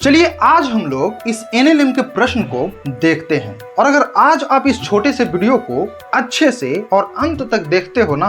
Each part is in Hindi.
चलिए आज हम लोग इस एनएलएम के प्रश्न को देखते हैं। और अगर आज आप इस छोटे से वीडियो को अच्छे से और अंत तक देखते हो ना,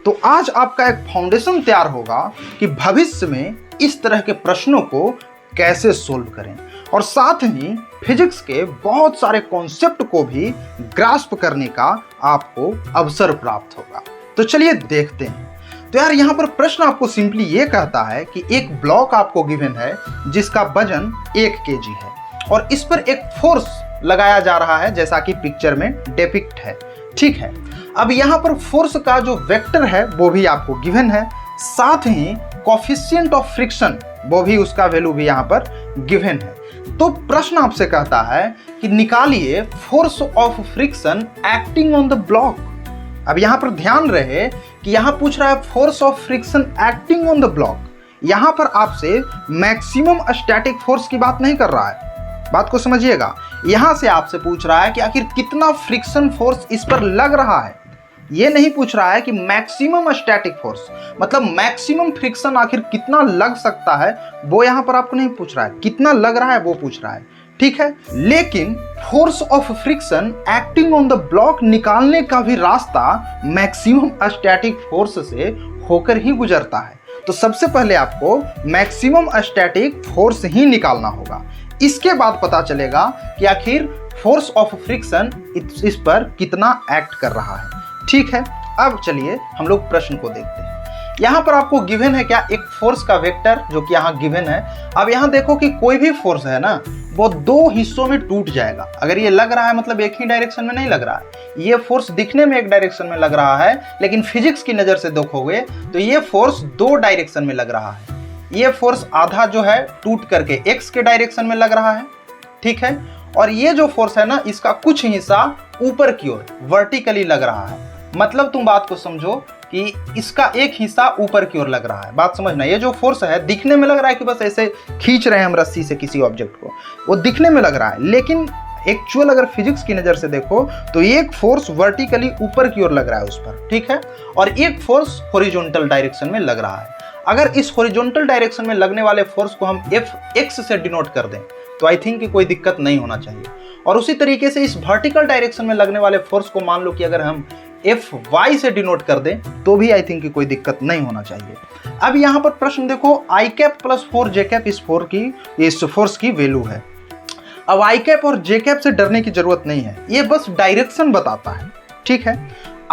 तो आज आपका एक फाउंडेशन तैयार होगा कि भविष्य में इस तरह के प्रश्नों को कैसे सोल्व करें, और साथ ही फिजिक्स के बहुत सारे कॉन्सेप्ट को भी ग्रास्प करने का आपको अवसर प्राप्त होगा। तो चलिए देखते हैं। तो यार यहाँ पर प्रश्न आपको सिंपली ये कहता है कि एक ब्लॉक आपको गिवन है जिसका वजन 1 केजी है और इस पर एक फोर्स लगाया जा रहा है जैसा कि पिक्चर में डिपिक्ट है। ठीक है, अब यहाँ पर फोर्स का जो वेक्टर है वो भी आपको गिवन है, साथ ही कोफिशिएंट ऑफ फ्रिक्शन वो भी, उसका वैल्यू भी यहाँ पर गिवन है। तो प्रश्न आपसे कहता है कि निकालिए force of friction acting on the block. अब यहाँ पर ध्यान रहे कि यहाँ पूछ रहा है force of friction acting on the block. यहाँ पर आपसे मैक्सिमम स्टैटिक फोर्स की बात नहीं कर रहा है, बात को समझिएगा। यहाँ से आपसे पूछ रहा है कि आखिर कितना फ्रिक्शन फोर्स इस पर लग रहा है। ये नहीं पूछ रहा है कि मैक्सिमम स्टैटिक फोर्स मतलब मैक्सिमम फ्रिक्शन आखिर कितना लग सकता है, वो यहाँ पर आपको नहीं पूछ रहा है, कितना लग रहा है वो पूछ रहा है। ठीक है, लेकिन force of friction acting on the block निकालने का भी रास्ता मैक्सिमम स्टैटिक फोर्स से होकर ही गुजरता है। तो सबसे पहले आपको मैक्सिमम स्टैटिक फोर्स ही निकालना होगा, इसके बाद पता चलेगा कि आखिर फोर्स ऑफ फ्रिक्शन इस पर कितना एक्ट कर रहा है। ठीक है, अब चलिए हम लोग प्रश्न को देखते हैं। यहाँ पर आपको गिवन है क्या, एक फोर्स का वेक्टर जो कि यहाँ गिवन है। अब यहाँ देखो कि कोई भी फोर्स है ना, वो दो हिस्सों में टूट जाएगा। अगर ये लग रहा है मतलब एक ही डायरेक्शन में नहीं लग रहा है, ये फोर्स दिखने में एक डायरेक्शन में लग रहा है, लेकिन फिजिक्स की नज़र से देखोगे तो ये फोर्स दो डायरेक्शन में लग रहा है। ये फोर्स आधा जो है टूट करके एक्स के डायरेक्शन में लग रहा है, ठीक है, और ये जो फोर्स है ना, इसका कुछ हिस्सा ऊपर की ओर वर्टिकली लग रहा है। मतलब तुम बात को समझो कि इसका एक हिस्सा ऊपर की ओर लग रहा है। बात समझना, ये जो फोर्स है दिखने में लग रहा है कि बस ऐसे खींच रहे हैं हम रस्सी से किसी ऑब्जेक्ट को, वो दिखने में लग रहा है, लेकिन एक्चुअल अगर फिजिक्स की नज़र से देखो तो एक फोर्स वर्टिकली ऊपर की ओर लग रहा है उस पर, ठीक है, और एक फोर्स हॉरिजॉन्टल डायरेक्शन में लग रहा है। अगर इस हॉरिजॉन्टल डायरेक्शन में लगने वाले फोर्स को हम Fx से डिनोट कर दें तो आई थिंक कि कोई दिक्कत नहीं होना चाहिए। और उसी तरीके से इस वर्टिकल डायरेक्शन में लगने वाले फोर्स को मान लो कि अगर हम Fy से डिनोट कर दें तो भी आई थिंक कि कोई दिक्कत नहीं होना चाहिए। अब यहाँ पर प्रश्न देखो, i cap plus 4j cap इस फोर्स की वैल्यू है। अब i कैप और j कैप से डरने की जरूरत नहीं है, ये बस डायरेक्शन बताता है। ठीक है,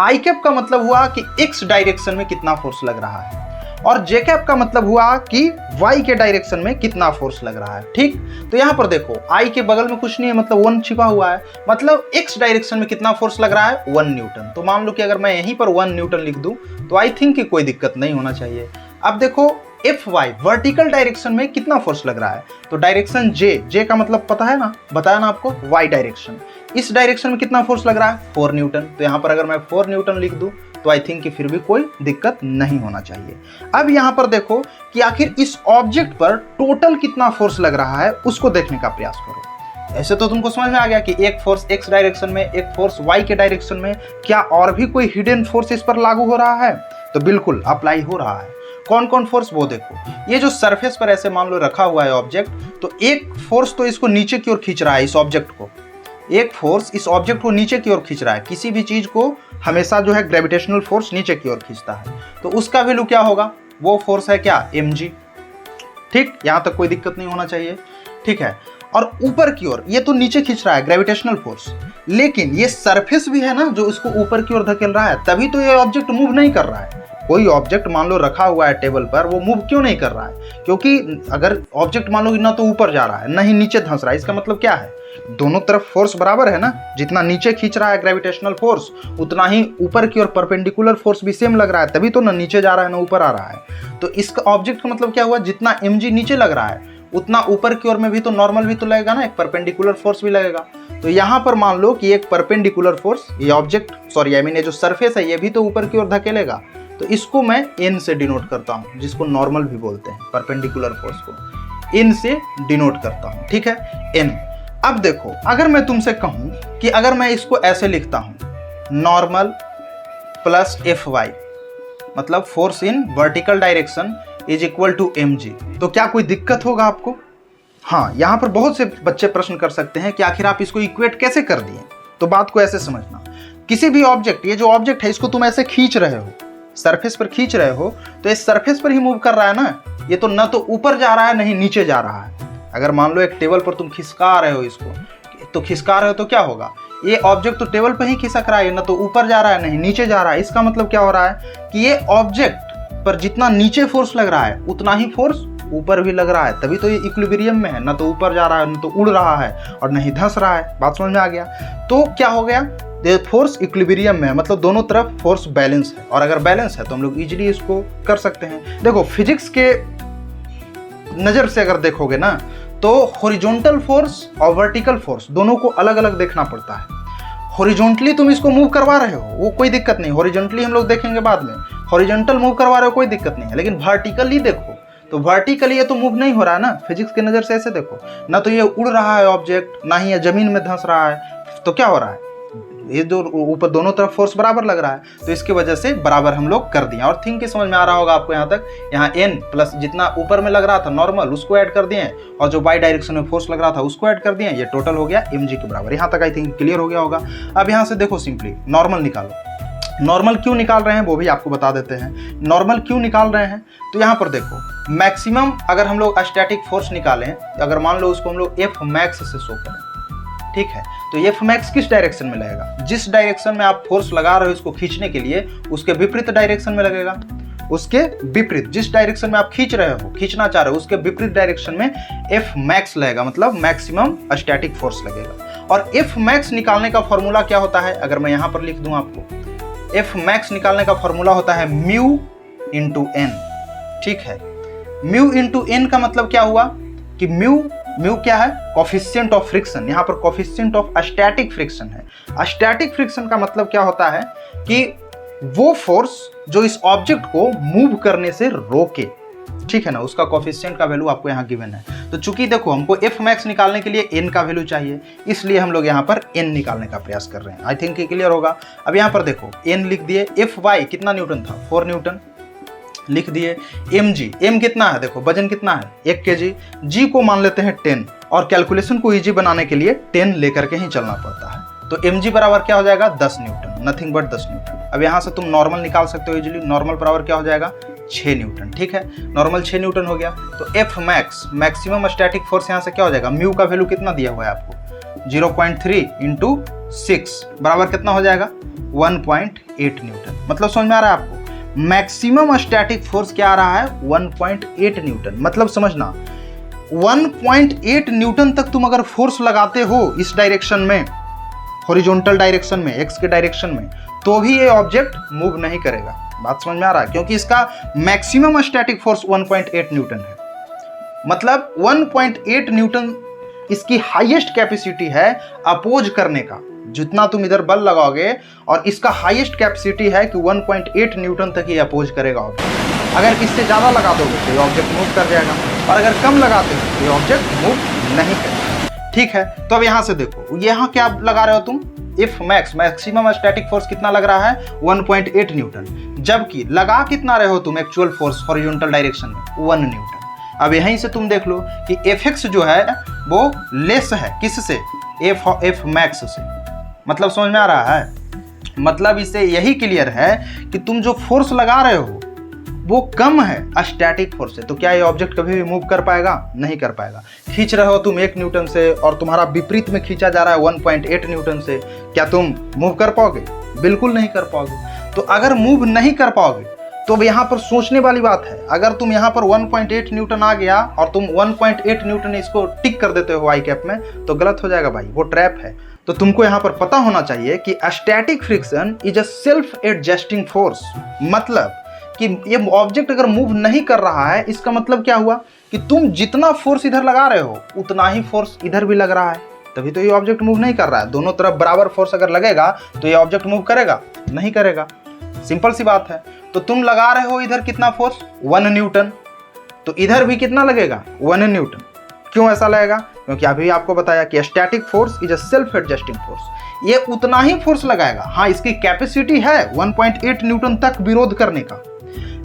i कैप का मतलब हुआ कि x डायरेक्शन में कितना फोर्स लग रहा है, और j कैप का मतलब हुआ कि y के डायरेक्शन में कितना फोर्स लग रहा है। ठीक, तो यहाँ पर देखो i के बगल में कुछ नहीं है, मतलब 1 छिपा हुआ है, मतलब x डायरेक्शन में कितना फोर्स लग रहा है, 1 न्यूटन। तो मान लो कि अगर मैं यहीं पर 1 न्यूटन लिख दूं तो आई थिंक कि कोई दिक्कत नहीं होना चाहिए। अब देखो Fy वर्टिकल डायरेक्शन में कितना फोर्स लग रहा है, तो डायरेक्शन j का मतलब पता है ना, बताया ना आपको, y डायरेक्शन। इस डायरेक्शन में कितना फोर्स लग रहा है, 4 न्यूटन। तो यहाँ पर अगर मैं 4 न्यूटन लिख दूं तो आई थिंक कि फिर भी कोई दिक्कत नहीं होना चाहिए। अब यहाँ पर देखो कि आखिर इस ऑब्जेक्ट पर टोटल कितना फोर्स लग रहा है, उसको देखने का प्रयास करो। ऐसे तो तुमको समझ में आ गया कि एक फोर्स x डायरेक्शन में, एक फोर्स y के डायरेक्शन में, क्या और भी कोई हिडन फोर्स इस पर लागू हो रहा है, तो बिल्कुल अप्लाई हो रहा है। कौन कौन फोर्स, वो देखो, ये जो सरफेस पर ऐसे मान लो रखा हुआ है ऑब्जेक्ट, तो एक फोर्स तो इसको नीचे की ओर खींच रहा है, इस ऑब्जेक्ट को, एक फोर्स इस ऑब्जेक्ट को नीचे की ओर खींच रहा है। किसी भी चीज को हमेशा जो है ग्रेविटेशनल फोर्स नीचे की ओर खींचता है, तो उसका वैल्यू क्या होगा, वो फोर्स है क्या, mg। ठीक, यहां तक कोई दिक्कत नहीं होना चाहिए। ठीक है, और ऊपर की ओर ये तो नीचे खींच रहा है ग्रेविटेशनल फोर्स, लेकिन ये सरफेस भी है ना जो इसको ऊपर की ओर धकेल रहा है, तभी तो ये ऑब्जेक्ट मूव नहीं कर रहा है। कोई ऑब्जेक्ट मान लो रखा हुआ है टेबल पर, वो मूव क्यों नहीं कर रहा है, क्योंकि अगर ऑब्जेक्ट मान लो कि ना तो ऊपर जा रहा है ना ही नीचे धंस रहा है, इसका मतलब क्या है, दोनों तरफ फोर्स बराबर है ना। जितना नीचे खींच रहा है ग्रेविटेशनल फोर्स, उतना ही ऊपर की ओर परपेंडिकुलर फोर्स भी सेम लग रहा है, तभी तो ना नीचे जा रहा है ना ऊपर आ रहा है। तो इसका ऑब्जेक्ट का मतलब क्या हुआ, जितना mg नीचे लग रहा है उतना ऊपर की ओर में भी तो नॉर्मल भी तो लगेगा ना, एक परपेंडिकुलर फोर्स भी लगेगा। तो यहाँ पर मान लो कि एक परपेंडिकुलर फोर्स, ये ऑब्जेक्ट ये जो सरफेस है ये भी तो ऊपर की ओर धकेलेगा, तो इसको मैं n से डिनोट करता हूँ, जिसको नॉर्मल भी बोलते हैं, परपेंडिकुलर फोर्स को n से डिनोट करता हूँ। ठीक है, n। अब देखो अगर मैं तुमसे कहूँ कि अगर मैं इसको ऐसे लिखता हूँ, नॉर्मल प्लस Fy मतलब force in vertical direction is equal to mg, तो क्या कोई दिक्कत होगा आपको? हाँ, यहाँ पर बहुत से बच्चे प्रश्न कर सकते हैं कि आखिर आप इसको इक्वेट कैसे कर दिए। तो बात को ऐसे समझना, किसी भी ऑब्जेक्ट, ये जो ऑब्जेक्ट है इसको तुम ऐसे खींच रहे हो, सरफेस पर खींच रहे हो, तो इस सरफेस पर ही मूव कर रहा है ना, ये तो न तो ऊपर जा रहा है नहीं नीचे जा रहा है। अगर मान लो एक टेबल पर तुम खिसका रहे हो इसको, तो खिसका रहे हो तो क्या होगा, ये ऑब्जेक्ट तो टेबल पर ही खिसक रहा है, न तो ऊपर जा रहा है नहीं नीचे जा रहा है। इसका मतलब क्या हो रहा है कि ये ऑब्जेक्ट पर जितना नीचे फोर्स लग रहा है उतना ही फोर्स ऊपर भी लग रहा है, तभी तो ये इक्विलिब्रियम में है, न तो ऊपर जा रहा है न तो उड़ रहा है और नहीं धंस रहा है। बात समझ में आ गया। तो क्या हो गया, फोर्स इक्विलिब्रियम में है, मतलब दोनों तरफ फोर्स बैलेंस है, और अगर बैलेंस है तो हम लोग इजीली इसको कर सकते हैं। देखो फिजिक्स के नज़र से अगर देखोगे ना, तो हॉरिजॉन्टल फोर्स और वर्टिकल फोर्स दोनों को अलग अलग देखना पड़ता है। हॉरिजॉन्टली तुम इसको मूव करवा रहे हो वो कोई दिक्कत नहीं, हॉरिजॉन्टली हम लोग देखेंगे बाद में, हॉरिजॉन्टल मूव करवा रहे हो कोई दिक्कत नहीं है, लेकिन वर्टिकली देखो तो वर्टिकली ये तो मूव नहीं हो रहा है ना, फिजिक्स के नज़र से ऐसे देखो, ना तो ये उड़ रहा है ऑब्जेक्ट, ना ही ये जमीन में धंस रहा है, तो क्या हो रहा है, ये जो ऊपर दोनों तरफ फोर्स बराबर लग रहा है, तो इसकी वजह से बराबर हम लोग कर दिए। और थिंक के समझ में आ रहा होगा आपको यहाँ तक, यहाँ n प्लस जितना ऊपर में लग रहा था नॉर्मल उसको ऐड कर दिए, और जो बाई डायरेक्शन में फोर्स लग रहा था उसको ऐड कर दिए, ये टोटल हो गया mg के बराबर। यहाँ तक आई थिंक क्लियर हो गया होगा। अब यहाँ से देखो सिंपली नॉर्मल निकालो। नॉर्मल क्यों निकाल रहे हैं वो भी आपको बता देते हैं। नॉर्मल क्यों निकाल रहे हैं, तो यहाँ पर देखो मैक्सिमम अगर हम लोग स्टैटिक फोर्स निकालें, अगर मान लो उसको हम लोग एफ मैक्स से शो करें, ठीक है, तो एफ मैक्स किस डायरेक्शन में लगेगा, जिस डायरेक्शन में आप फोर्स लगा रहे हो इसको खींचने के लिए उसके विपरीत डायरेक्शन में लगेगा, उसके विपरीत, जिस डायरेक्शन में आप खींच रहे हो, खींचना चाह रहे हो उसके विपरीत डायरेक्शन में एफ मैक्स लगेगा, मतलब मैक्सिमम स्टैटिक फोर्स लगेगा। और एफ मैक्स निकालने का फॉर्मूला क्या होता है, अगर मैं यहाँ पर लिख दूं आपको, एफ मैक्स निकालने का फॉर्मूला होता है म्यू इंटू एन, ठीक है। म्यू इंटू एन का मतलब क्या हुआ कि म्यू क्या है, कोफिशिएंट ऑफ फ्रिक्शन, यहाँ पर कोफिशिएंट ऑफ स्टैटिक फ्रिक्शन है। स्टैटिक फ्रिक्शन का मतलब क्या होता है कि वो फोर्स जो इस ऑब्जेक्ट को मूव करने से रोके, ठीक है ना, उसका कोफिशिएंट का वैल्यू आपको यहाँ गिवन है। तो चूंकि देखो हमको एफ मैक्स निकालने के लिए एन का वैल्यू चाहिए, इसलिए हम लोग यहाँ पर एन निकालने का प्रयास कर रहे हैं। आई थिंक ये क्लियर होगा। अब यहाँ पर देखो एन लिख दिए, एफ वाई कितना न्यूटन था, 4 न्यूटन लिख दिए। एम जी, एम कितना है, देखो वजन कितना है 1 kg, जी को मान लेते हैं 10, और कैलकुलेशन को इजी बनाने के लिए 10 लेकर के ही चलना पड़ता है। तो एम जी बराबर क्या हो जाएगा 10 न्यूटन, नथिंग बट 10 न्यूटन। अब यहाँ से तुम नॉर्मल निकाल सकते हो इजीली, नॉर्मल बराबर क्या हो जाएगा 6 न्यूटन, ठीक है, नॉर्मल 6 न्यूटन हो गया। तो F max maximum static force यहाँ से क्या हो जाएगा, म्यू का वैल्यू कितना दिया हुआ है आपको 0.3 इंटू 6 बराबर कितना हो जाएगा 1.8 न्यूटन। मतलब समझ में आ रहा है आपको, मैक्सिमम स्टैटिक फोर्स क्या आ रहा है 1.8 न्यूटन। मतलब समझना 1.8 न्यूटन तक तुम अगर फोर्स लगाते हो इस डायरेक्शन में, हॉरिजॉन्टल डायरेक्शन में, एक्स के डायरेक्शन में, तो भी ये ऑब्जेक्ट मूव नहीं करेगा। बात समझ में आ रहा है, क्योंकि इसका मैक्सिमम स्टैटिक फोर्स 1.8 न्यूटन है। मतलब 1.8 न्यूटन इसकी हाईएस्ट कैपेसिटी है अपोज करने का, जितना तुम इधर बल लगाओगे, और इसका हाईएस्ट कैपेसिटी है कि 1.8 न्यूटन तक ये अपोज करेगा ऑब्जेक्ट। अगर इससे ज़्यादा लगा दोगे तो ये ऑब्जेक्ट मूव कर जाएगा, और अगर कम लगाते हो तो ये ऑब्जेक्ट मूव नहीं करेगा, ठीक है। तो अब यहाँ से देखो, यहाँ क्या लगा रहे हो तुम, if max maximum static force कितना लग रहा है 1.8 न्यूटन, जबकि लगा कितना रहे हो तुम एक्चुअल फोर्स हॉरिजॉन्टल डायरेक्शन में 1 न्यूटन। अब यहीं से तुम देख लो कि एफ एक्स जो है वो लेस है किससे, एफ मैक्स से। मतलब समझ में आ रहा है, मतलब इससे यही क्लियर है कि तुम जो फोर्स लगा रहे हो वो कम है स्टैटिक फोर्स से, तो क्या ये ऑब्जेक्ट कभी भी मूव कर पाएगा, नहीं कर पाएगा। खींच रहे हो तुम 1 न्यूटन से और तुम्हारा विपरीत में खींचा जा रहा है 1.8 न्यूटन से, क्या तुम मूव कर पाओगे, बिल्कुल नहीं कर पाओगे। तो अगर मूव नहीं कर पाओगे तो यहाँ पर सोचने वाली बात है, अगर तुम यहाँ पर 1.8 न्यूटन आ गया और तुम 1.8 न्यूटन इसको टिक कर देते हो आई कैप में, तो गलत हो जाएगा भाई, वो ट्रैप है। तो तुमको यहाँ पर पता होना चाहिए कि static friction is a self adjusting force. मतलब कि ये ऑब्जेक्ट अगर मूव नहीं कर रहा है, इसका मतलब क्या हुआ कि तुम जितना फोर्स इधर लगा रहे हो उतना ही फोर्स इधर भी लग रहा है, तभी तो ये ऑब्जेक्ट मूव नहीं कर रहा है। दोनों तरफ बराबर फोर्स अगर लगेगा तो ये ऑब्जेक्ट मूव करेगा, नहीं करेगा, सिंपल सी बात है। तो तुम लगा रहे हो इधर कितना फोर्स 1 न्यूटन, तो इधर भी कितना लगेगा 1 न्यूटन। क्यों ऐसा लगेगा, क्योंकि अभी आपको बताया कि static force is a self adjusting force, ये उतना ही फोर्स लगाएगा। हाँ, इसकी कैपेसिटी है 1.8 न्यूटन तक विरोध करने का,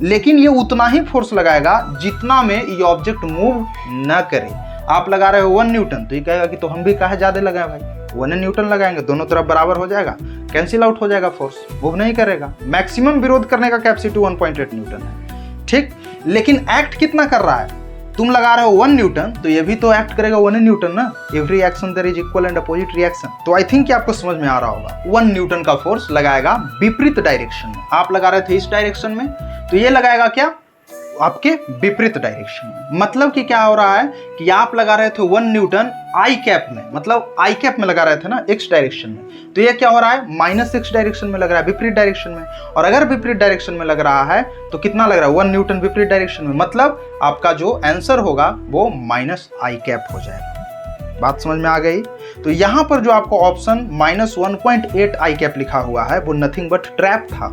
लेकिन ये उतना ही फोर्स लगाएगा जितना में ये ऑब्जेक्ट मूव न करे। आप लगा रहे हो 1 न्यूटन, तो ये कहेगा कि तो हम भी काहे ज़्यादा लगाए भाई, 1 न्यूटन लगाएंगे, दोनों तरफ बराबर हो जाएगा, कैंसिल आउट हो जाएगा फोर्स, वो नहीं करेगा। मैक्सिमम विरोध करने का कैपेसिटी 1.8 न्यूटन है, ठीक। लेकिन एक्ट कितना कर रहा है, तुम लगा रहे हो 1 न्यूटन, तो ये भी तो एक्ट करेगा 1 न्यूटन ना। Every action there is equal and opposite reaction. तो आई थिंक कि आपको समझ में आ रहा होगा, 1 न्यूटन का फोर्स लगाएगा विपरीत डायरेक्शन में। आप लगा रहे थे इस डायरेक्शन में, तो ये लगाएगा क्या, आपके विपरीत डायरेक्शन में। मतलब कि क्या हो रहा है कि आप लगा रहे थे 1 न्यूटन आई कैप में, मतलब आई कैप में लगा रहे थे ना, एक्स डायरेक्शन में, तो ये क्या हो रहा है, -x डायरेक्शन में लग रहा है, विपरीत डायरेक्शन में। और अगर विपरीत डायरेक्शन में लग रहा है तो कितना लग रहा है, 1 न्यूटन विपरीत डायरेक्शन में, मतलब आपका जो आंसर होगा वो -i कैप हो जाएगा। बात समझ में आ गई। तो यहाँ पर जो आपको ऑप्शन -1.8 आई कैप लिखा हुआ है वो नथिंग बट ट्रैप था।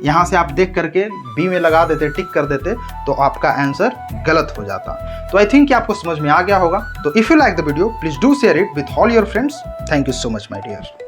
यहाँ से आप देख करके बी में लगा देते, टिक कर देते, तो आपका आंसर गलत हो जाता। तो आई थिंक कि आपको समझ में आ गया होगा। तो if you like the video please do share it with all your friends. Thank you so much my dear.